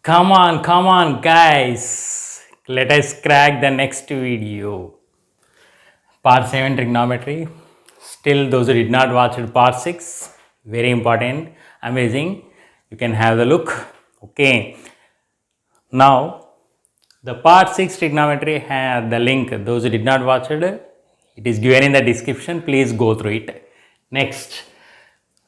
Come on, guys. Let us crack the next video. Part 7 trigonometry. Still, those who did not watch it, part 6, very important, amazing. You can have a look. Okay. Now, the part 6 trigonometry have the link. Those who did not watch it, it is given in the description. Please go through it. Next.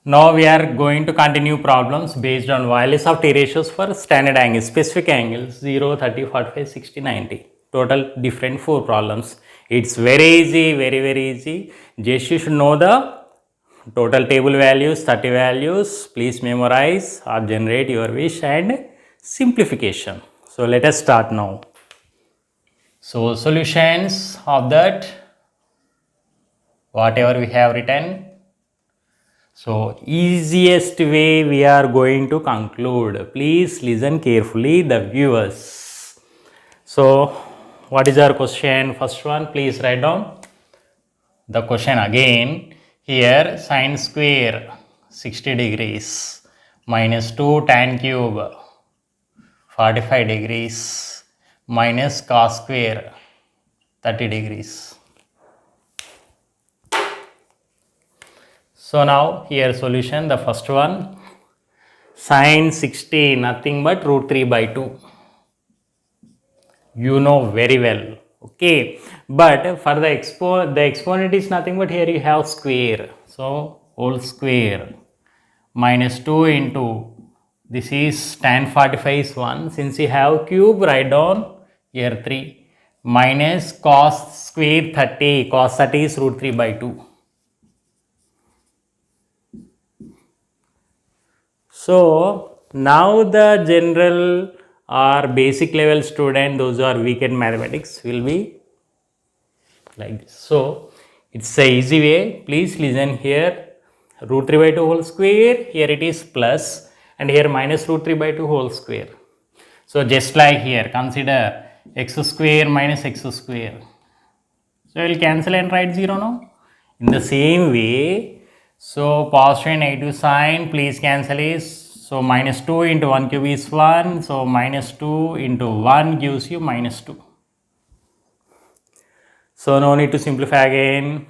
Now we are going to continue problems based on wireless of T ratios for standard angles, specific angles 0, 30, 45, 60, 90. Total different 4 problems. It's very easy, very easy. Just you should know the total table values, 30 values. Please memorize or generate your wish and simplification. So let us start now. So solutions of that, whatever we have written. So, easiest way we are going to conclude. Please listen carefully, the viewers. So, what is our question? First one, please write down the question again. Here, sine square 60 degrees minus 2 tan cube 45 degrees minus cos square 30 degrees. So now here solution, the first one, sine 60 nothing but root 3 by 2. You know very well, okay. But for the exponent is nothing but here you have square. So whole square minus 2 into this is tan 45 is 1. Since you have cube, write down here 3 minus cos square 30. Cos 30 is root 3 by 2. So, now the general or basic level student, those who are weak in mathematics will be like this. So, it's a easy way. Please listen here. Root 3 by 2 whole square, here it is plus and here minus root 3 by 2 whole square. So, just like here, consider x square minus x square. So, I will cancel and write 0 now. In the same way, so positive and negative sign, please cancel is. So minus 2 into 1 cube is 1. So minus 2 into 1 gives you minus 2. So no need to simplify again.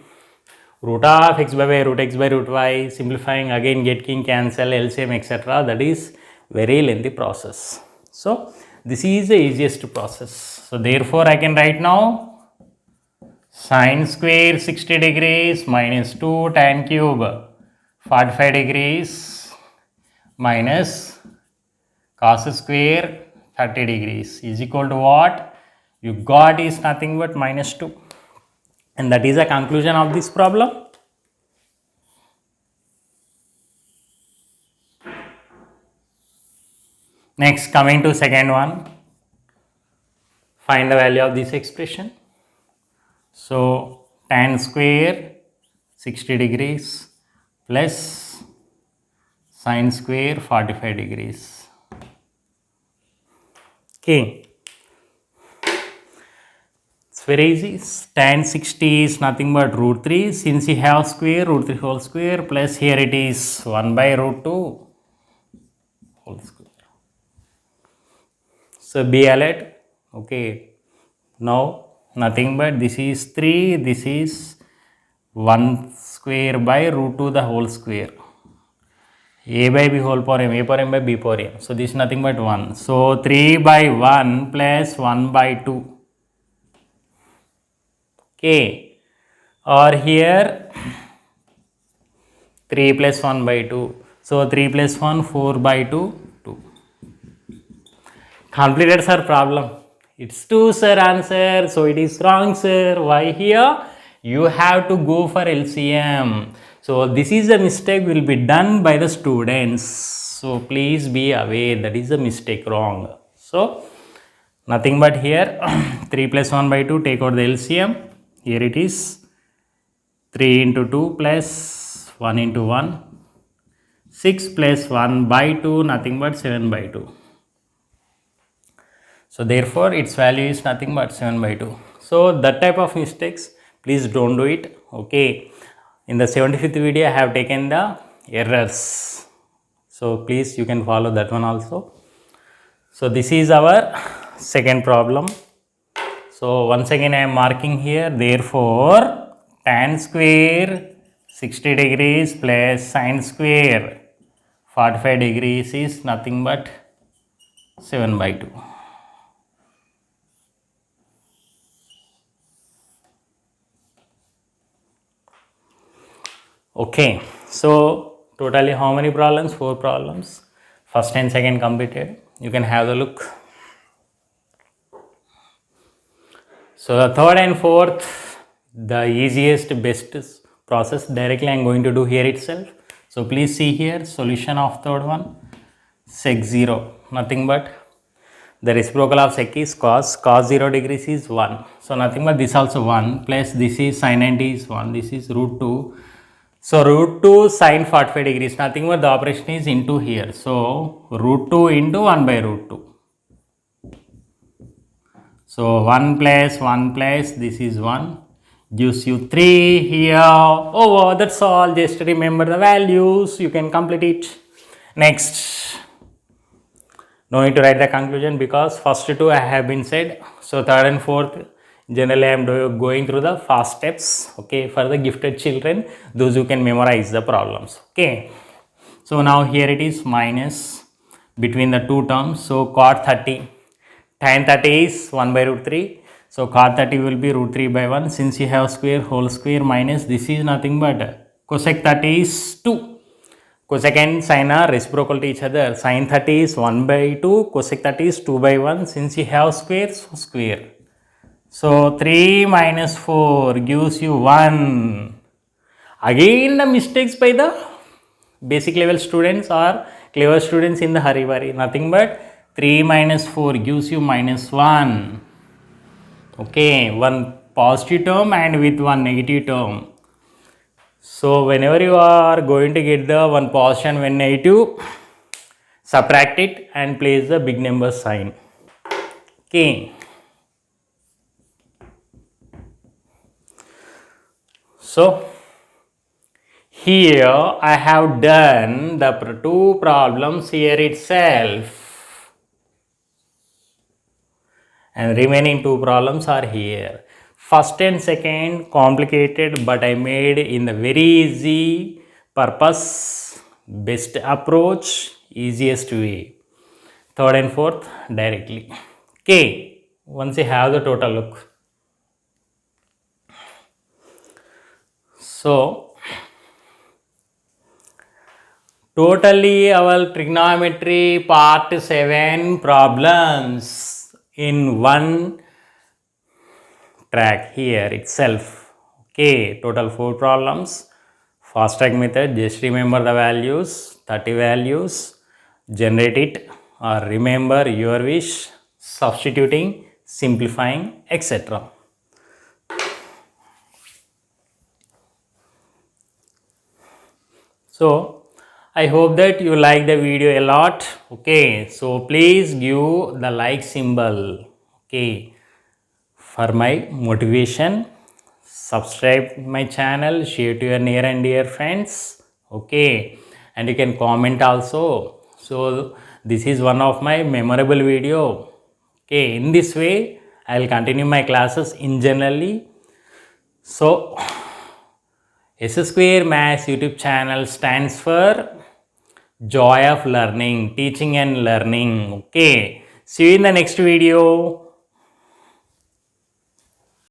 Root of x by y, root x by root y. Simplifying again, get king, cancel, LCM, etc. That is very lengthy process. So this is the easiest process. So therefore I can write now sine square 60 degrees minus 2 tan cube 45 degrees minus cos square 30 degrees is equal to what? You got is nothing but minus 2. And that is the conclusion of this problem. Next, coming to second one, find the value of this expression. So, tan square 60 degrees plus sine square 45 degrees. Okay. It's very easy. Tan 60 is nothing but root 3. Since you have square, root 3 whole square plus here it is 1 by root 2 whole square. So, be alert. Okay. Now, nothing but this is 3, this is 1 square by root 2 the whole square. A by b whole power m, a power m by b power m. So, this is nothing but 1. So, 3 by 1 plus 1 by 2. Okay. Or here 3 plus 1 by 2. So, 3 plus 1, 4 by 2, 2. Completed, sir, problem. It's 2, sir, answer. So, it is wrong, sir. Why here? You have to go for LCM. So, this is a mistake will be done by the students. So, please be aware that is a mistake wrong. So, nothing but here 3 plus 1 by 2 take out the LCM. Here it is 3 into 2 plus 1 into 1. 6 plus 1 by 2 nothing but 7 by 2. So, therefore, its value is nothing but 7 by 2. So, that type of mistakes, please don't do it. Okay. In the 75th video, I have taken the errors. So, please you can follow that one also. So this is our second problem. So once again I am marking here, therefore tan square 60 degrees plus sin square 45 degrees is nothing but 7 by 2. Okay, so totally how many problems? 4 problems. First and second completed. You can have a look. So the third and fourth, the easiest, best process directly I am going to do here itself. So please see here, solution of third one, sec 0, nothing but the reciprocal of sec is cos 0 degrees is 1. So nothing but this also 1 plus this is sin 90 is 1, this is root 2. So root 2 sin 45 degrees, nothing but the operation is into here. So root 2 into 1 by root 2. So 1 plus this is 1 gives you 3 here. Oh, that's all. Just remember the values. You can complete it. Next. No need to write the conclusion because first two I have been said. So third and fourth, generally I am going through the fast steps. Okay, for the gifted children, those who can memorize the problems. Okay. So now here it is minus between the two terms. So cot 30. Tan 30 is 1 by root 3. So cot 30 will be root 3 by 1. Since you have square, whole square minus this is nothing but cosec 30 is 2. Cosec and sin are reciprocal to each other. Sin 30 is 1 by 2. Cosec 30 is 2 by 1. Since you have square, so square. So 3 minus 4 gives you 1. Again the mistakes by the basic level students or clever students in the hurry worry. Nothing but 3 minus 4 gives you minus 1. Okay, one positive term and with one negative term. So whenever you are going to get the one positive and one negative, subtract it and place the big number sign. Okay. So here I have done the two problems here itself. And remaining two problems are here. First and second complicated, but I made in the very easy purpose, best approach, easiest way. Third and fourth directly. Okay, once you have the total look. So totally our trigonometry part 7 problems in one track here itself. Okay, total 4 problems. Fast track method, just remember the values, 30 values, generate it or remember your wish, substituting, simplifying, etc. So I hope that you like the video a lot. Okay, so please give the like symbol. Okay, for my motivation. Subscribe my channel, share to your near and dear friends. Okay, and you can comment also. So this is one of my memorable video. Okay, in this way I will continue my classes in generally. So S Square Maths YouTube channel stands for Joy of Learning, Teaching and Learning. Okay, see you in the next video.